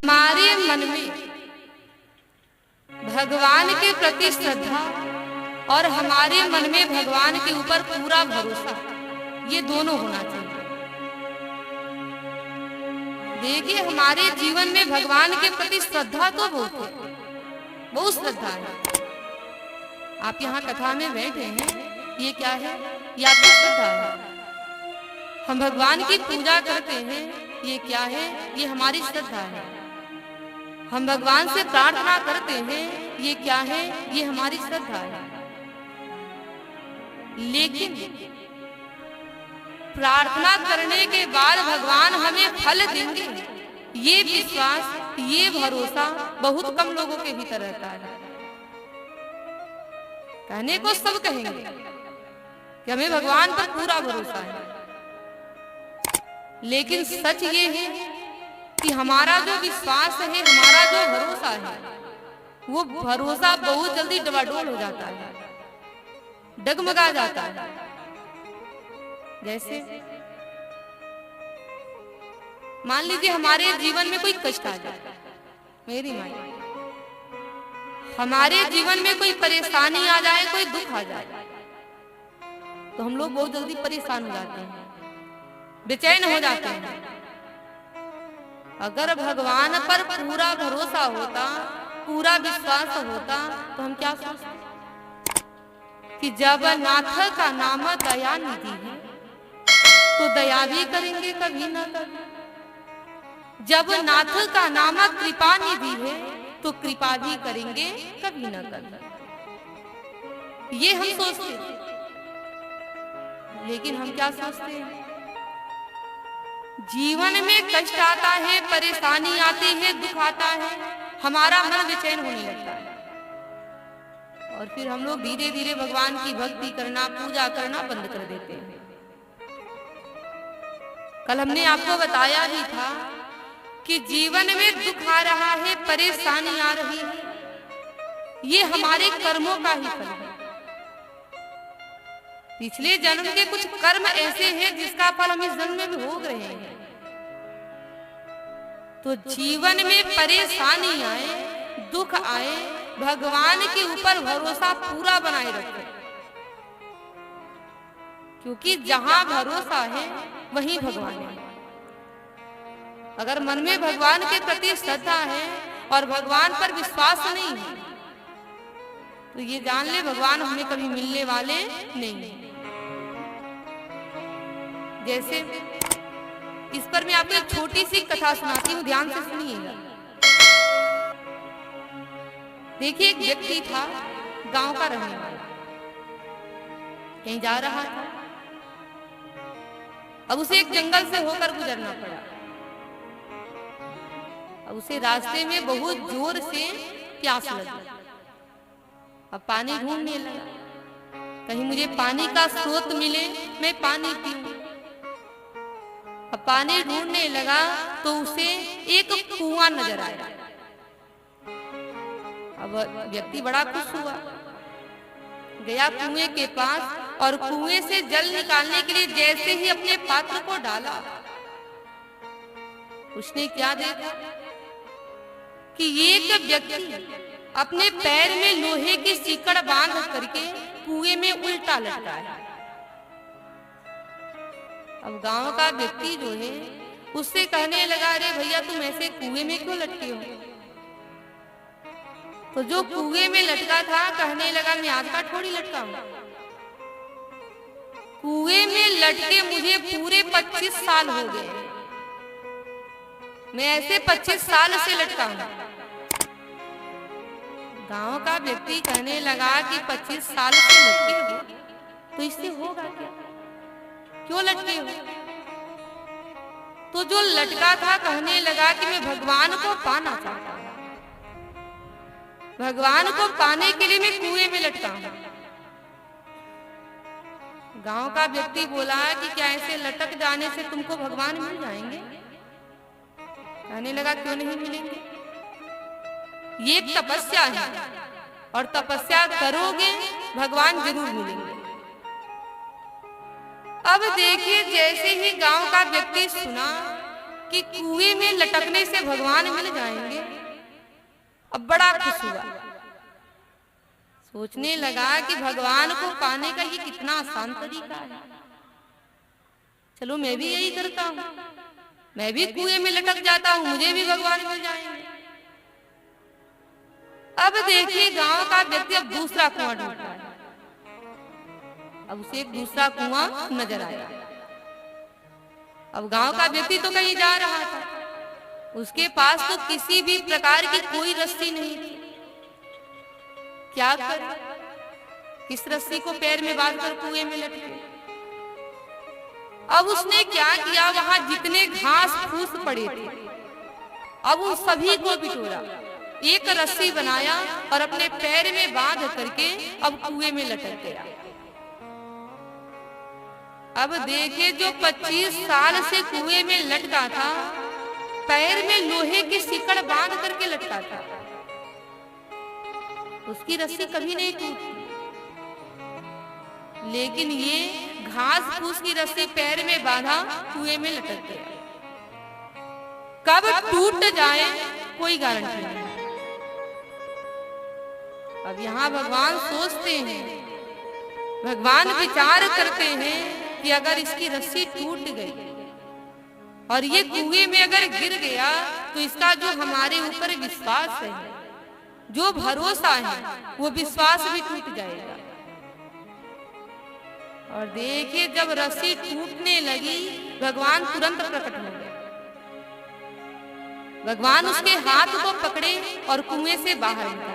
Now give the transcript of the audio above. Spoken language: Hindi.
हमारे मन में भगवान के प्रति श्रद्धा और हमारे मन में भगवान के ऊपर पूरा भरोसा, ये दोनों होना चाहिए। देखिए, हमारे जीवन में भगवान के प्रति श्रद्धा तो बहुत श्रद्धा है। आप यहाँ कथा में बैठे हैं, ये क्या है? ये आपकी श्रद्धा है। हम भगवान की पूजा करते हैं, ये क्या है? ये हमारी श्रद्धा है। हम भगवान से प्रार्थना करते हैं, ये क्या है? ये हमारी श्रद्धा है। लेकिन प्रार्थना करने के बाद भगवान हमें फल देंगे, ये विश्वास, ये भरोसा बहुत कम लोगों के भीतर रहता है। कहने को सब कहेंगे कि हमें भगवान पर पूरा भरोसा है, लेकिन सच ये है कि हमारा जो विश्वास है, हमारा जो भरोसा है, वो भरोसा बहुत जल्दी डबाडोल हो जाता है, डगमगा जाता है। जैसे मान लीजिए हमारे जीवन में कोई कष्ट आ जाए, मेरी माँ, हमारे जीवन में कोई परेशानी आ जाए, कोई दुख आ जाए, तो हम लोग बहुत जल्दी परेशान हो जाते हैं, बेचैन हो जाते हैं। अगर भगवान पर पूरा भरोसा होता, पूरा विश्वास होता, तो हम क्या सोचते कि जब नाथ का नाम दया निधि है, तो दया भी करेंगे कभी न कभी। जब नाथ का नाम कृपा निधि है, तो कृपा भी करेंगे कभी न कभी। ये हम सोचते हैं, लेकिन हम क्या सोचते हैं? जीवन में कष्ट आता है, परेशानी आती है, दुख आता है, हमारा मन बेचैन होने लगता है, और फिर हम लोग धीरे धीरे भगवान की भक्ति करना, पूजा करना बंद कर देते हैं। कल हमने आपको बताया भी था कि जीवन में दुख आ रहा है, परेशानी आ रही है, ये हमारे कर्मों का ही फल है। पिछले जन्म के कुछ कर्म ऐसे हैं जिसका फल हम इस जन्म में भी भोग रहे हैं। तो जीवन में परेशानी आए, दुख आए, भगवान के ऊपर भरोसा पूरा बनाए रखें, क्योंकि जहां भरोसा है वहीं भगवान है। अगर मन में भगवान के प्रति श्रद्धा है और भगवान पर विश्वास नहीं है, तो ये जान ले भगवान हमें कभी मिलने वाले नहीं है। जैसे इस पर मैं आपको एक छोटी सी कथा सुनाती हूँ, ध्यान से सुनिएगा। देखिए, एक व्यक्ति था, गांव का रहने वाला, कहीं जा रहा था। अब उसे एक जंगल से होकर गुजरना पड़ा। अब उसे रास्ते में बहुत जोर से प्यास लगी। अब पानी ढूंढने लगा, कहीं मुझे पानी का स्रोत मिले, मैं पानी पीऊं। अब पानी ढूंढने लगा तो उसे एक कुआं नजर आया। अब व्यक्ति बड़ा खुश हुआ, गया कुएं के पास और कुएं से जल निकालने के लिए जैसे ही अपने पात्र को डाला, उसने क्या देखा कि एक व्यक्ति अपने पैर में लोहे की सीकड़ बांध करके कुएं में उल्टा लटका है। अब गांव का व्यक्ति जो है उससे कहने लगा, अरे भैया, तुम ऐसे कुएं में क्यों लटके हो? तो जो कुएं में लटका था कहने लगा, मैं आज का थोड़ी लटका हूं, कुएं में लटके मुझे पूरे 25 साल हो गए, मैं ऐसे 25 साल से लटका हूं। गांव का व्यक्ति कहने लगा कि 25 साल से लटके हो तो इससे होगा क्या, क्यों लटके हो? तो जो लटका था कहने लगा कि मैं भगवान को पाना चाहता हूं, भगवान को पाने के लिए मैं कुएं में लटका हूं। गांव का व्यक्ति बोला कि क्या ऐसे लटक जाने से तुमको भगवान मिल जाएंगे? कहने लगा, क्यों नहीं मिलेंगे, ये एक तपस्या है और तपस्या करोगे भगवान जरूर मिलेंगे। अब देखिए, जैसे ही गांव का व्यक्ति सुना कि कुएं में लटकने से भगवान मिल जाएंगे। अब बड़ा खुश हुआ, सोचने लगा कि भगवान को पाने का ये कितना आसान तरीका है। चलो मैं भी यही करता हूँ, मैं भी कुएं में लटक जाता हूँ, मुझे भी भगवान मिल जाएंगे। अब देखिए गांव का व्यक्ति अब दूसरा कुआं ढूंढ रहा है। अब उसे एक दूसरा कुआं नजर आया। अब गांव का व्यक्ति तो कहीं जा रहा था, उसके पास तो किसी भी प्रकार की कोई रस्सी नहीं थी। क्या करे, किस रस्सी को पैर में बांधकर कुएं में लटके। अब उसने क्या किया, वहां जितने घास फूस पड़े थे अब उन सभी को बिटोरा, एक रस्सी बनाया और अपने पैर में बांध करके अब कुएं में लटक गया। अब देखिए जो 25 साल से कुएं में लटका था, पैर में लोहे की सिकड़ बांध करके लटका था, उसकी रस्सी कभी नहीं टूटी। लेकिन ये घास फूस की रस्सी पैर में बांधा कुएं में लटक गया। कब टूट जाए कोई गारंटी नहीं। अब यहाँ भगवान सोचते हैं, भगवान विचार करते हैं कि अगर इसकी रस्सी टूट गई और ये कुएं में अगर गिर गया तो इसका जो हमारे ऊपर विश्वास है, जो भरोसा है, वो विश्वास भी टूट जाएगा। और देखिए जब रस्सी टूटने लगी भगवान तुरंत प्रकट हो गए। भगवान उसके हाथ को पकड़े और कुएं से बाहर निकाले।